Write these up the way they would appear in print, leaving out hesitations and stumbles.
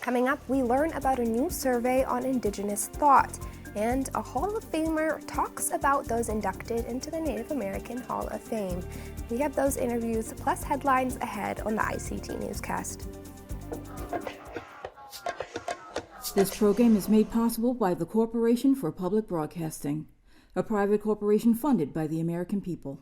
Coming up, we learn about a new survey on Indigenous thought, and a Hall of Famer talks about those inducted into the Native American Hall of Fame. We have those interviews plus headlines ahead on the ICT Newscast. This program is made possible by the Corporation for Public Broadcasting, a private corporation funded by the American people.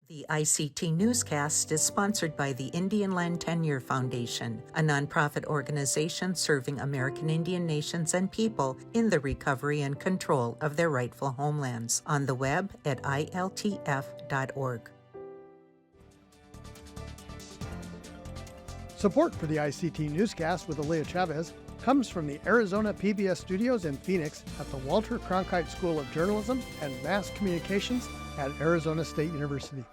The ICT Newscast is sponsored by the Indian Land Tenure Foundation, a nonprofit organization serving American Indian nations and people in the recovery and control of their rightful homelands. On the web at iltf.org. Support for the ICT Newscast with Aaliyah Chavez comes from the Arizona PBS studios in Phoenix at the Walter Cronkite School of Journalism and Mass Communications at Arizona State University.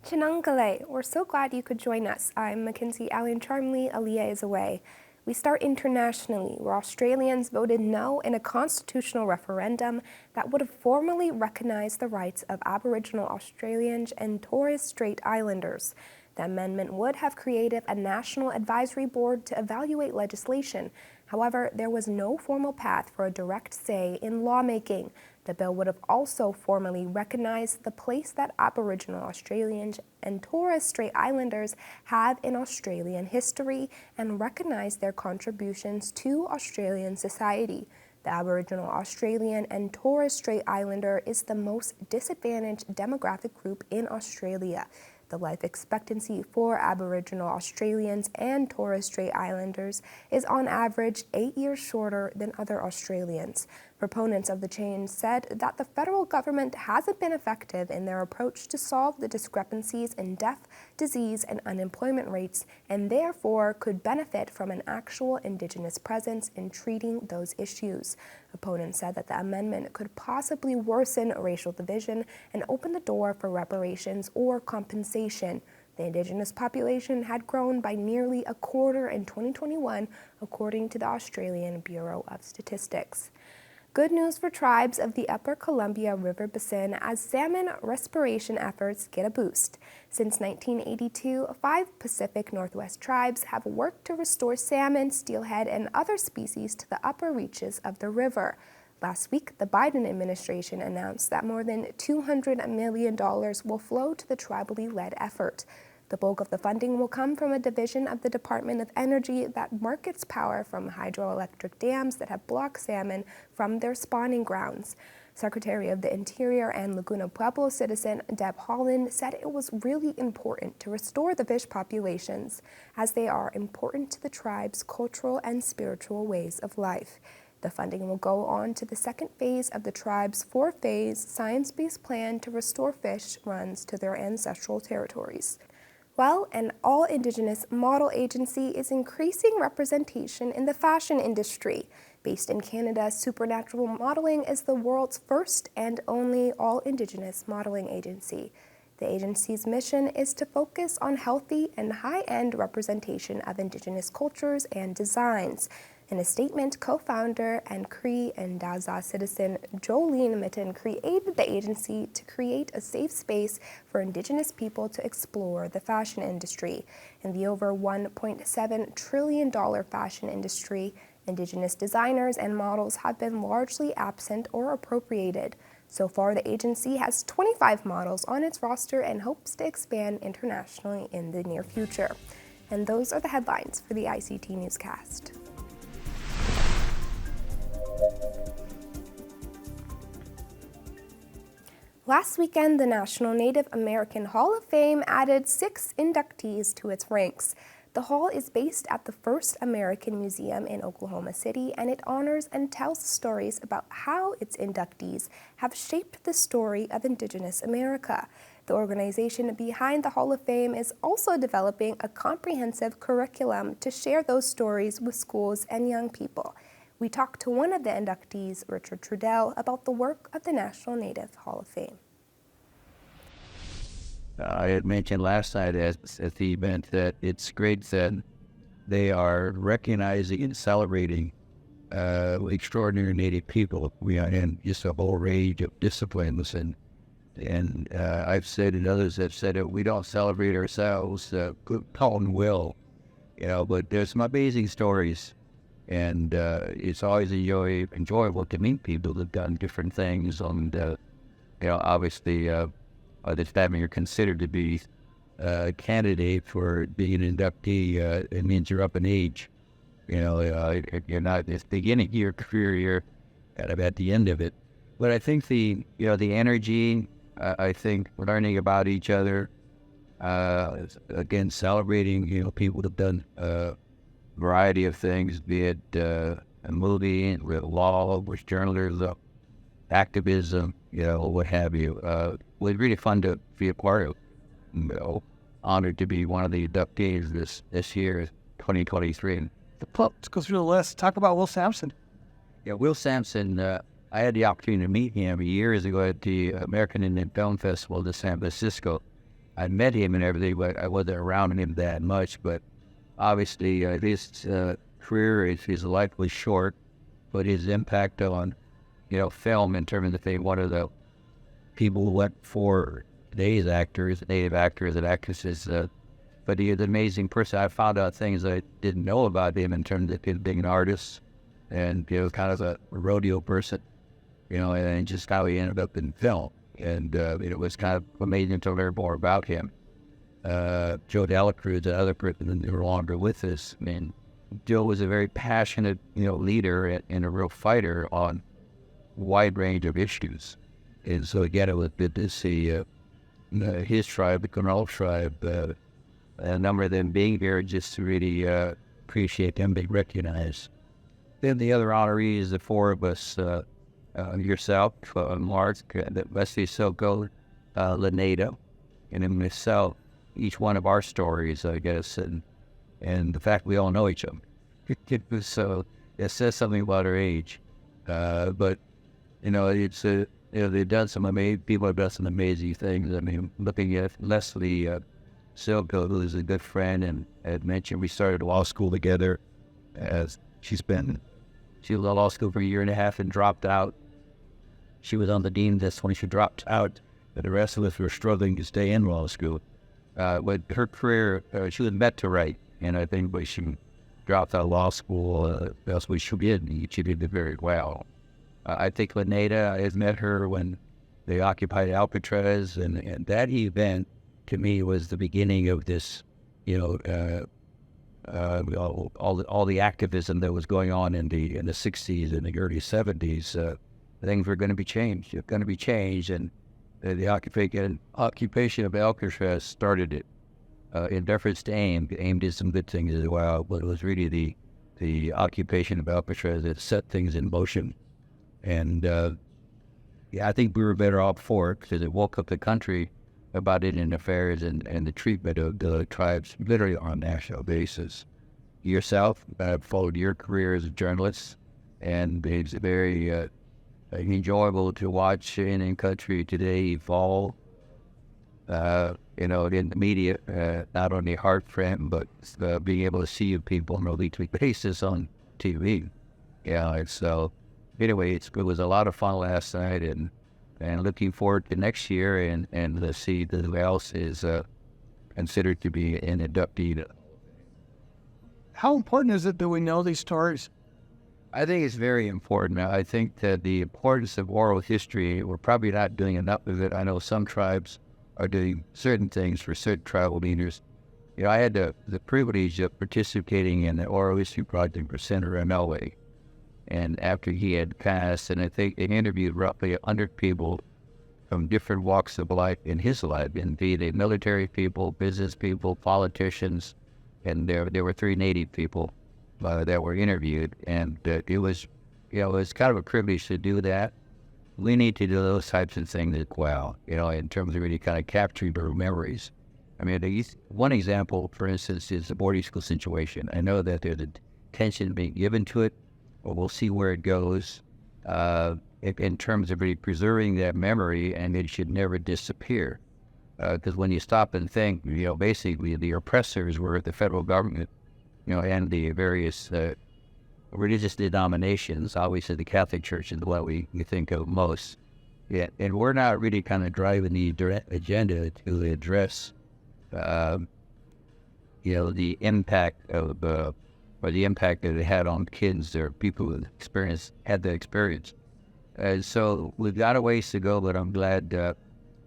Chinangale, we're so glad you could join us. I'm Mackenzie Allen Charmley. Aaliyah is away. We start internationally, where Australians voted no in a constitutional referendum that would have formally recognized the rights of Aboriginal Australians and Torres Strait Islanders. The amendment would have created a national advisory board to evaluate legislation. However, there was no formal path for a direct say in lawmaking. The bill would have also formally recognized the place that Aboriginal Australians and Torres Strait Islanders have in Australian history and recognized their contributions to Australian society. The Aboriginal Australian and Torres Strait Islander is the most disadvantaged demographic group in Australia. The life expectancy for Aboriginal Australians and Torres Strait Islanders is on average 8 years shorter than other Australians. Proponents of the change said that the federal government hasn't been effective in their approach to solve the discrepancies in death, disease, and unemployment rates, and therefore could benefit from an actual Indigenous presence in treating those issues. Opponents said that the amendment could possibly worsen racial division and open the door for reparations or compensation. The Indigenous population had grown by nearly a quarter in 2021, according to the Australian Bureau of Statistics. Good news for tribes of the Upper Columbia River Basin as salmon restoration efforts get a boost. Since 1982, 5 Pacific Northwest tribes have worked to restore salmon, steelhead, and other species to the upper reaches of the river. Last week, the Biden administration announced that more than $200 million will flow to the tribally led effort. The bulk of the funding will come from a division of the Department of Energy that markets power from hydroelectric dams that have blocked salmon from their spawning grounds. Secretary of the Interior and Laguna Pueblo citizen Deb Haaland said it was really important to restore the fish populations, as they are important to the tribe's cultural and spiritual ways of life. The funding will go on to the second phase of the tribe's 4-phase science-based plan to restore fish runs to their ancestral territories. Well, an all-Indigenous model agency is increasing representation in the fashion industry. Based in Canada, Supernatural Modeling is the world's first and only all-Indigenous modeling agency. The agency's mission is to focus on healthy and high-end representation of Indigenous cultures and designs. In a statement, co-founder and Cree and Daza citizen Jolene Mitten created the agency to create a safe space for Indigenous people to explore the fashion industry. In the over $1.7 trillion fashion industry, Indigenous designers and models have been largely absent or appropriated. So far, the agency has 25 models on its roster and hopes to expand internationally in the near future. And those are the headlines for the ICT Newscast. Last weekend, the National Native American Hall of Fame added 6 inductees to its ranks. The hall is based at the First American Museum in Oklahoma City, and it honors and tells stories about how its inductees have shaped the story of Indigenous America. The organization behind the Hall of Fame is also developing a comprehensive curriculum to share those stories with schools and young people. We talked to one of the inductees, Richard Trudell, about the work of the National Native Hall of Fame. I had mentioned last night at the event that it's great that they are recognizing and celebrating extraordinary Native people. We are in just a whole range of disciplines, and I've said, and others have said it. We don't celebrate ourselves, Colin will, but there's some amazing stories, and it's always enjoyable to meet people who've done different things. And obviously, this time you're considered to be a candidate for being an inductee. It means you're up in age. You're not at the beginning of your career, you're kind of at the end of it. But I think the energy, I think learning about each other, again, celebrating, people that have done a variety of things, be it a movie, with law, with journalism, activism, what have you. It was really fun to be a part of. Honored to be one of the inductees this year, 2023. Let's go through the list. Talk about Will Sampson. Yeah, Will Sampson, I had the opportunity to meet him years ago at the American Indian Film Festival in San Francisco. I met him and everything, but I wasn't around him that much. But obviously, his career, his life was short, but his impact on, film in terms of being one of the people who went for today's actors, native actors and actresses. But he is an amazing person. I found out things I didn't know about him in terms of him being an artist and, kind of a rodeo person, and just how he ended up in film. And it was kind of amazing to learn more about him. Joe Delacruz, another person no longer with us. I mean, Joe was a very passionate, leader and a real fighter on a wide range of issues. And so, again, it was good to see his tribe, the Grinnell tribe, a number of them being here just to really appreciate them being recognized. Then the other honorees, the four of us, yourself, Mark, Wesley Soko, Laneda, and then myself, each one of our stories, I guess, and the fact we all know each other. So it says something about our age. But, it's they've done some amazing, people have done some amazing things. I mean, looking at Leslie Silko, who is a good friend, and had mentioned we started law school together. As she was in law school for a year and a half and dropped out. She was on the dean list when she dropped out, but the rest of us were struggling to stay in law school. But her career, she was meant to write, and I think when she dropped out of law school, that's what she did. She did it very well. I think Laneda, I had met her when they occupied Alcatraz, and that event, to me, was the beginning of this, all the activism that was going on in the 60s and the early 70s. Things were going to be changed. It's going to be changed, and the occupation of Alcatraz started it. In deference to AIM, AIM did some good things as well, but it was really the occupation of Alcatraz that set things in motion. And I think we were better off for it because it woke up the country about Indian affairs and the treatment of the tribes literally on a national basis. Yourself, I've followed your career as a journalist, and it's very enjoyable to watch Indian country today evolve, in the media, not only hard frame, but being able to see people on a weekly basis on TV. And so anyway, it was a lot of fun last night, and looking forward to next year and to see who else is considered to be an inductee. How important is it that we know these stories? I think it's very important. I think that the importance of oral history, we're probably not doing enough of it. I know some tribes are doing certain things for certain tribal leaders. I had the privilege of participating in the oral history project for Senator MLA. And after he had passed, and I think he interviewed roughly 100 people from different walks of life in his life, and be they military people, business people, politicians, and there were 3 Native people that were interviewed, and it was kind of a privilege to do that. We need to do those types of things as well, in terms of really kind of capturing their memories. I mean, one example, for instance, is the boarding school situation. I know that there's attention being given to it, but we'll see where it goes in terms of really preserving that memory, and it should never disappear. Because when you stop and think, basically the oppressors were the federal government, and the various religious denominations. Obviously, the Catholic Church is what we think of most. Yeah, and we're not really kind of driving the direct agenda to address, the impact of, or the impact that it had on kids or people who had the experience. So we've got a ways to go, but I'm glad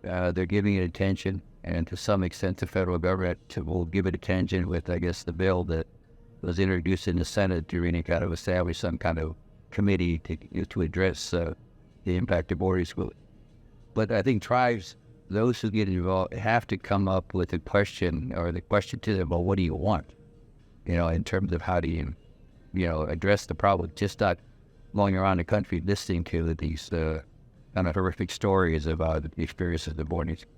they're giving it attention, and to some extent, the federal government will give it attention with, I guess, the bill that was introduced in the Senate to really kind of establish some kind of committee to address the impact of boarding school. But I think tribes, those who get involved, have to come up with a question, or the question to them, well, what do you want? In terms of how do you, address the problem, just not going around the country listening to these kind of horrific stories about the experience of the boarding school.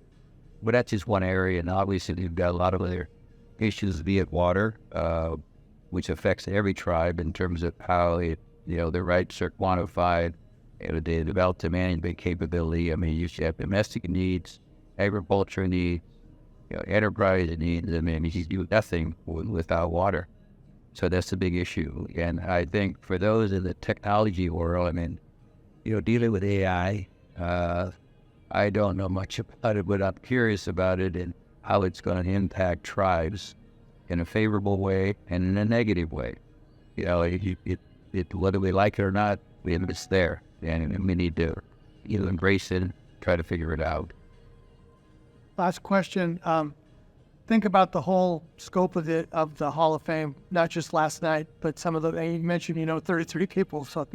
But that's just one area, and obviously we've got a lot of other issues, be it water, which affects every tribe in terms of how their rights are quantified, and they develop the management capability. I mean, you should have domestic needs, agriculture needs, enterprise needs. I mean, you do nothing without water. So that's a big issue. And I think for those in the technology world, I mean, dealing with AI, I don't know much about it, but I'm curious about it and how it's going to impact tribes in a favorable way and in a negative way. Whether we like it or not, it's there, and we need to embrace it and try to figure it out. Last question. Think about the whole scope of the Hall of Fame, not just last night, but some of you mentioned, 33 people. So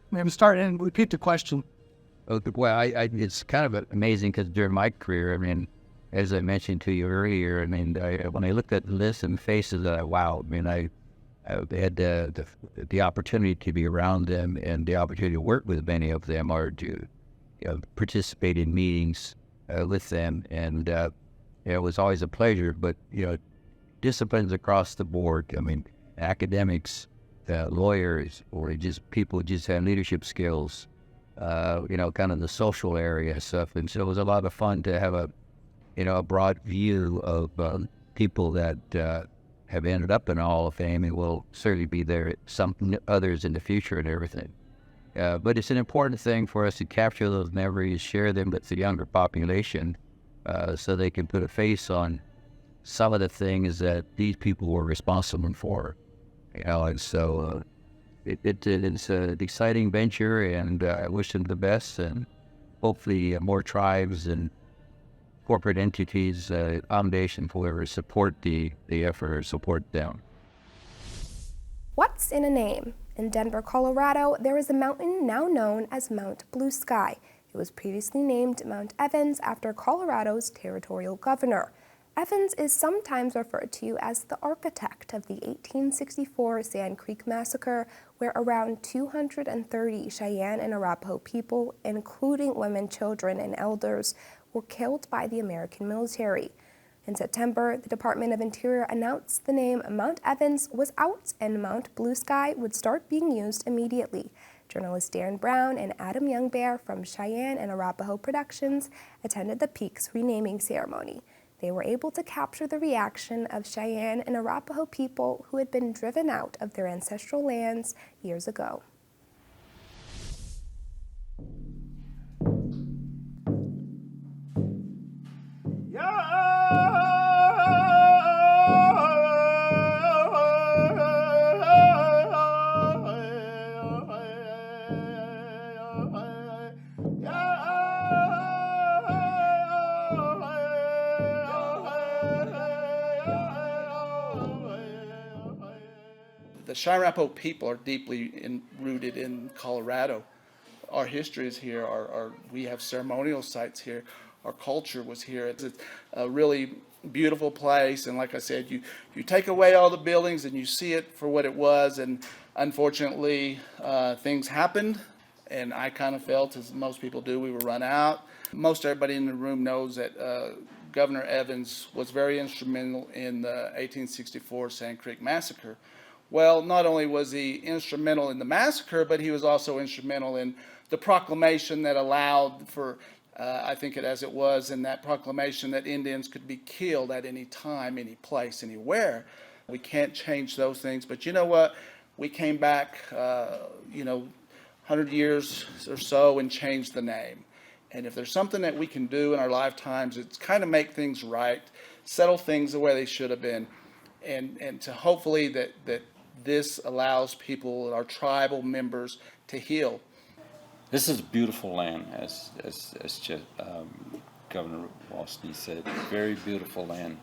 maybe start and repeat the question. Well, it's kind of amazing because during my career, I mean, as I mentioned to you earlier, I mean, when I looked at the list and faces, wow, I mean, I had the opportunity to be around them and the opportunity to work with many of them, or to participate in meetings with them, and it was always a pleasure. But disciplines across the board. I mean, academics, lawyers, or just people who just had leadership skills. Kind of the social area stuff, and so it was a lot of fun to have a broad view of people that have ended up in the Hall of Fame, and will certainly be there, some others in the future and everything. But it's an important thing for us to capture those memories, share them with the younger population, so they can put a face on some of the things that these people were responsible for. And so it's an exciting venture, and I wish them the best, and hopefully more tribes and corporate entities, foundation, whoever, support the effort, or support them. What's in a name? In Denver, Colorado, there is a mountain now known as Mount Blue Sky. It was previously named Mount Evans after Colorado's territorial governor. Evans is sometimes referred to as the architect of the 1864 Sand Creek Massacre, where around 230 Cheyenne and Arapaho people, including women, children, and elders, were killed by the American military. In September, the Department of Interior announced the name Mount Evans was out and Mount Blue Sky would start being used immediately. Journalists Darren Brown and Adam Youngbear from Cheyenne and Arapaho Productions attended the peak's renaming ceremony. They were able to capture the reaction of Cheyenne and Arapaho people who had been driven out of their ancestral lands years ago. The Cheyenne Arapaho people are deeply rooted in Colorado. Our history is here. We have ceremonial sites here. Our culture was here. It's a really beautiful place, and like I said, you take away all the buildings and you see it for what it was, and unfortunately things happened, and I kind of felt, as most people do, we were run out. Most everybody in the room knows that Governor Evans was very instrumental in the 1864 Sand Creek Massacre. Well, not only was he instrumental in the massacre, but he was also instrumental in the proclamation that allowed for, I think as it was in that proclamation, that Indians could be killed at any time, any place, anywhere. We can't change those things, but you know what? We came back, 100 years or so and changed the name. And if there's something that we can do in our lifetimes, it's kind of make things right, settle things the way they should have been, and to hopefully that this allows people, our tribal members, to heal. This is beautiful land, as Governor Walsny said. Very beautiful land.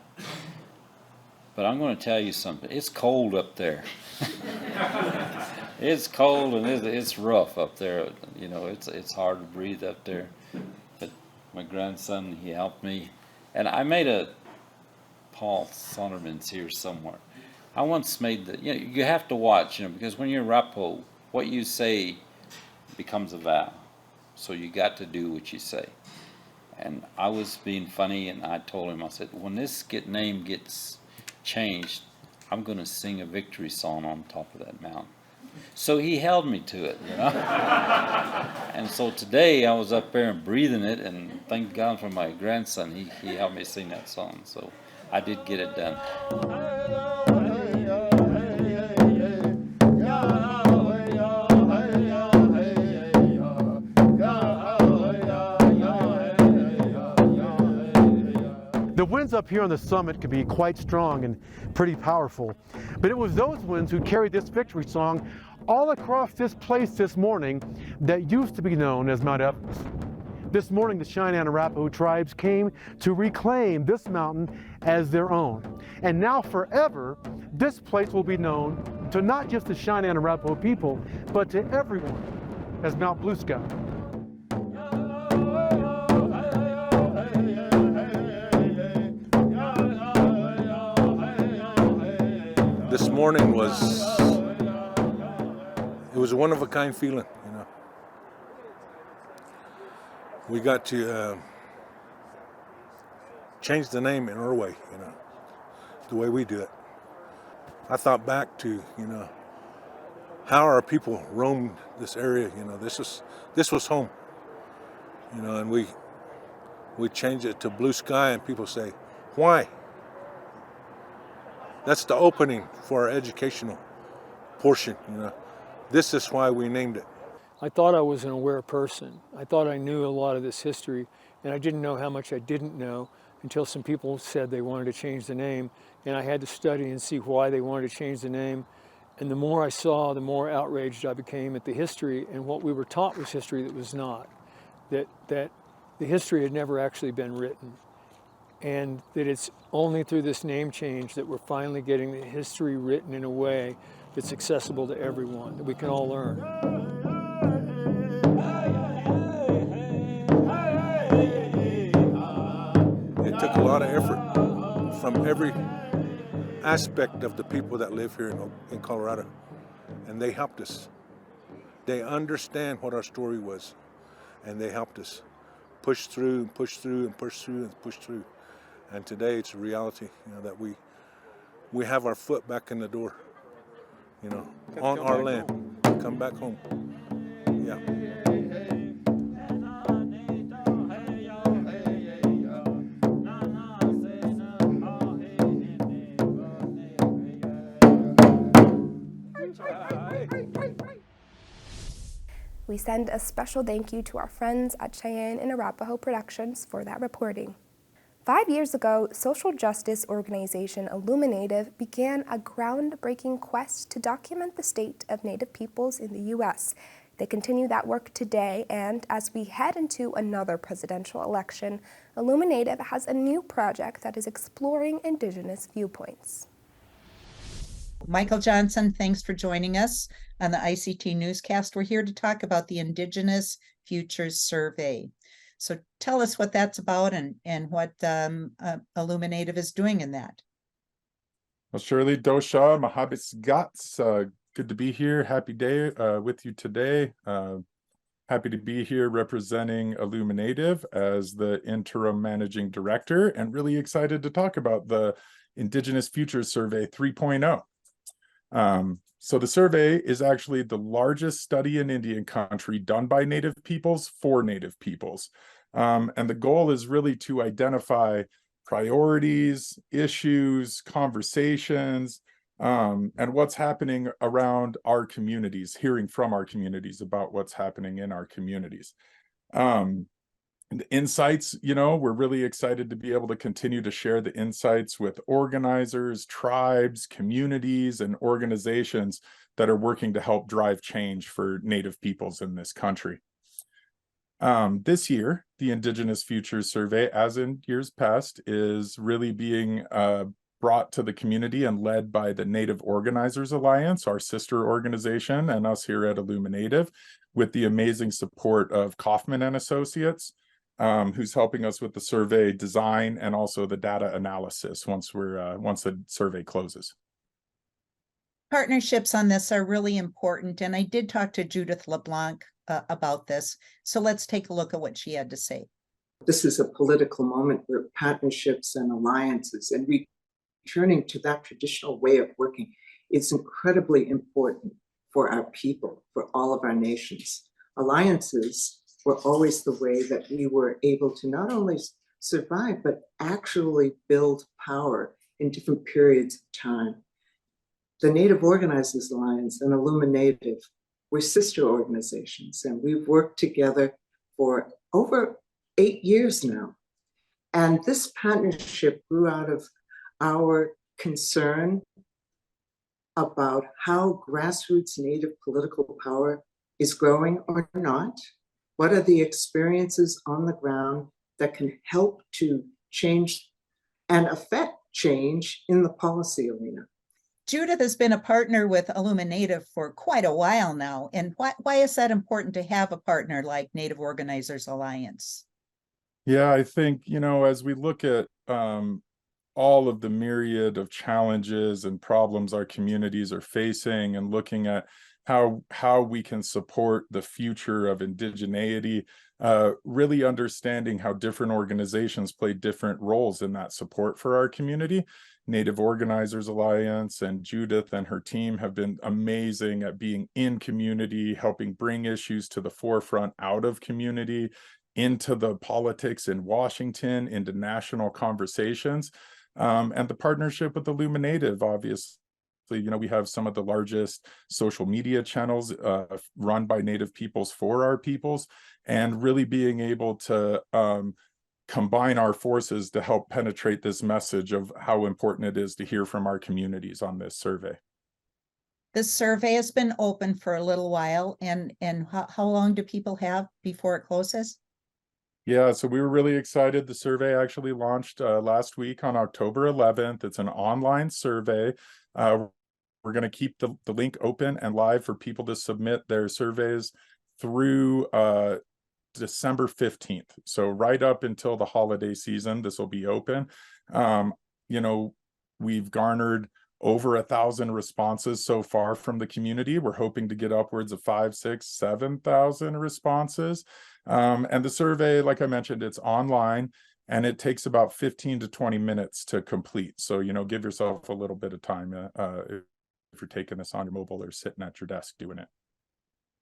But I'm going to tell you something. It's cold up there. It's cold and it's rough up there. You know, it's hard to breathe up there. But my grandson, he helped me, and I made Paul Sonderman's here somewhere. I once made you have to watch, because when you're Rapo, what you say becomes a vow. So you got to do what you say. And I was being funny, and I told him, I said, when this name gets changed, I'm going to sing a victory song on top of that mountain. So he held me to it, And so today I was up there and breathing it, and thank God for my grandson. He helped me sing that song. So I did get it done. The winds up here on the summit can be quite strong and pretty powerful, but it was those winds who carried this victory song all across this place this morning that used to be known as Mount Everest. This morning, the Cheyenne and Arapaho tribes came to reclaim this mountain as their own. And now forever, this place will be known to not just the Cheyenne and Arapaho people, but to everyone as Mount Blue Sky. This morning was a one-of-a-kind feeling, We got to change the name in our way, the way we do it. I thought back to, how our people roamed this area, this was home, and we changed it to Blue Sky, and people say, why? That's the opening for our educational portion, This is why we named it. I thought I was an aware person. I thought I knew a lot of this history, and I didn't know how much I didn't know until some people said they wanted to change the name, and I had to study and see why they wanted to change the name. And the more I saw, the more outraged I became at the history, and what we were taught was history that was not. That the history had never actually been written, and that it's only through this name change that we're finally getting the history written in a way that's accessible to everyone, that we can all learn. It took a lot of effort from every aspect of the people that live here in Colorado, and they helped us. They understand what our story was, and they helped us push through and push through and push through and push through. And today it's a reality, that we have our foot back in the door, on our land. Come back home. Yeah. We send a special thank you to our friends at Cheyenne and Arapaho Productions for that reporting. 5 years ago, social justice organization Illuminative began a groundbreaking quest to document the state of Native peoples in the U.S. They continue that work today, and as we head into another presidential election, Illuminative has a new project that is exploring Indigenous viewpoints. Michael Johnson, thanks for joining us on the ICT Newscast. We're here to talk about the Indigenous Futures Survey. So tell us what that's about and what Illuminative is doing in that. Well, Shirley, Dosha, Mahabits Gats, good to be here. Happy day with you today. Happy to be here representing Illuminative as the interim managing director, and really excited to talk about the Indigenous Futures Survey 3.0. So the survey is actually the largest study in Indian country done by Native peoples for Native peoples. And the goal is really to identify priorities, issues, conversations, and what's happening around our communities, hearing from our communities about what's happening in our communities. The insights, we're really excited to be able to continue to share the insights with organizers, tribes, communities, and organizations that are working to help drive change for Native peoples in this country. This year, the Indigenous Futures Survey, as in years past, is really being brought to the community and led by the Native Organizers Alliance, our sister organization, and us here at Illuminative, with the amazing support of Kaufman and Associates, who's helping us with the survey design and also the data analysis once the survey closes. Partnerships on this are really important, and I did talk to Judith LeBlanc about this. So let's take a look at what she had to say. This is a political moment where partnerships and alliances and returning to that traditional way of working is incredibly important for our people, for all of our nations. Alliances were always the way that we were able to not only survive, but actually build power in different periods of time. The Native Organizers Alliance and Illuminative were sister organizations, and we've worked together for over 8 years now. And this partnership grew out of our concern about how grassroots Native political power is growing or not. What are the experiences on the ground that can help to change and affect change in the policy arena? Judith has been a partner with Illuminative for quite a while now. And why is that important to have a partner like Native Organizers Alliance? Yeah, I think, as we look at all of the myriad of challenges and problems our communities are facing and looking at how we can support the future of indigeneity, really understanding how different organizations play different roles in that support for our community. Native Organizers Alliance and Judith and her team have been amazing at being in community, helping bring issues to the forefront out of community, into the politics in Washington, into national conversations. And the partnership with Illuminative, obviously, we have some of the largest social media channels run by Native peoples for our peoples, and really being able to combine our forces to help penetrate this message of how important it is to hear from our communities on this survey. This survey has been open for a little while, and how long do people have before it closes? Yeah, so we were really excited. The survey actually launched last week on October 11th. It's an online survey. We're going to keep the link open and live for people to submit their surveys through December 15th. So right up until the holiday season, this will be open. We've garnered over 1,000 responses so far from the community. We're hoping to get upwards of 5,000, 6,000, 7,000 responses. And the survey, like I mentioned, it's online and it takes about 15 to 20 minutes to complete. So, give yourself a little bit of time if you're taking this on your mobile or sitting at your desk doing it.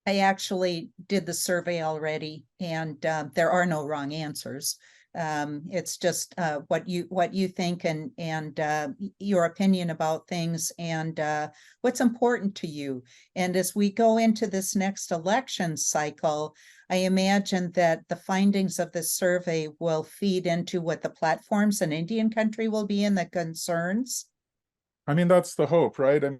I actually did the survey already, and there are no wrong answers. It's just what you think and your opinion about things and what's important to you. And as we go into this next election cycle, I imagine that the findings of this survey will feed into what the platforms in Indian country will be and the concerns. I mean, that's the hope, right? I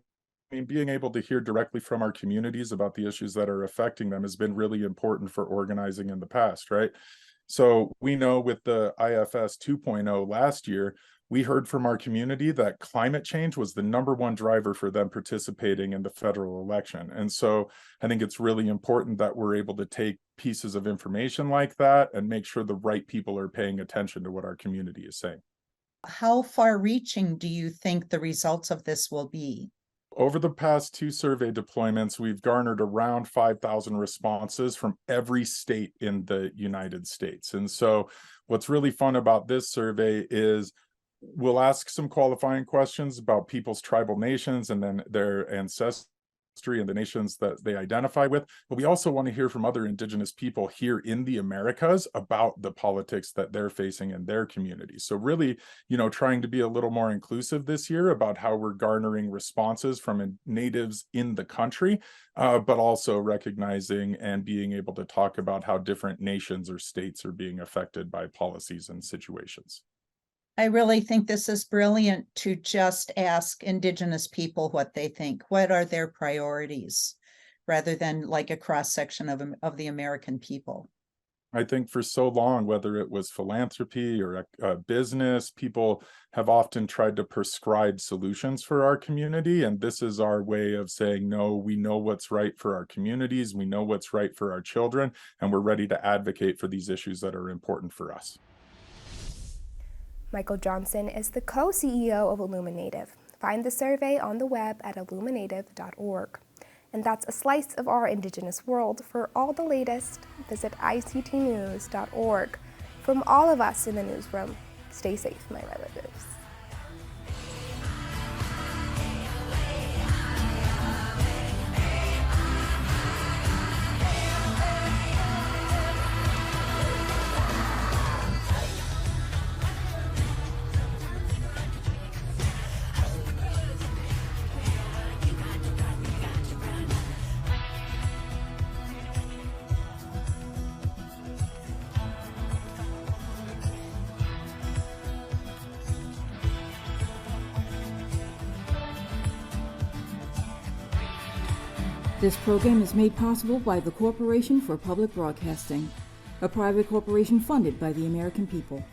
mean, being able to hear directly from our communities about the issues that are affecting them has been really important for organizing in the past, right? So we know with the IFS 2.0 last year, we heard from our community that climate change was the #1 driver for them participating in the federal election. And so I think it's really important that we're able to take pieces of information like that and make sure the right people are paying attention to what our community is saying. How far-reaching do you think the results of this will be? Over the past 2 survey deployments, we've garnered around 5,000 responses from every state in the United States. And so what's really fun about this survey is we'll ask some qualifying questions about people's tribal nations and then their ancestral and the nations that they identify with, but we also want to hear from other Indigenous people here in the Americas about the politics that they're facing in their communities. So really, trying to be a little more inclusive this year about how we're garnering responses from natives in the country, but also recognizing and being able to talk about how different nations or states are being affected by policies and situations. I really think this is brilliant to just ask Indigenous people what they think. What are their priorities, rather than like a cross-section of the American people? I think for so long, whether it was philanthropy or business, people have often tried to prescribe solutions for our community. And this is our way of saying, no, we know what's right for our communities. We know what's right for our children. And we're ready to advocate for these issues that are important for us. Michael Johnson is the co-CEO of Illuminative. Find the survey on the web at illuminative.org. And that's a slice of our Indigenous world. For all the latest, visit ictnews.org. From all of us in the newsroom, stay safe, my relatives. This program is made possible by the Corporation for Public Broadcasting, a private corporation funded by the American people.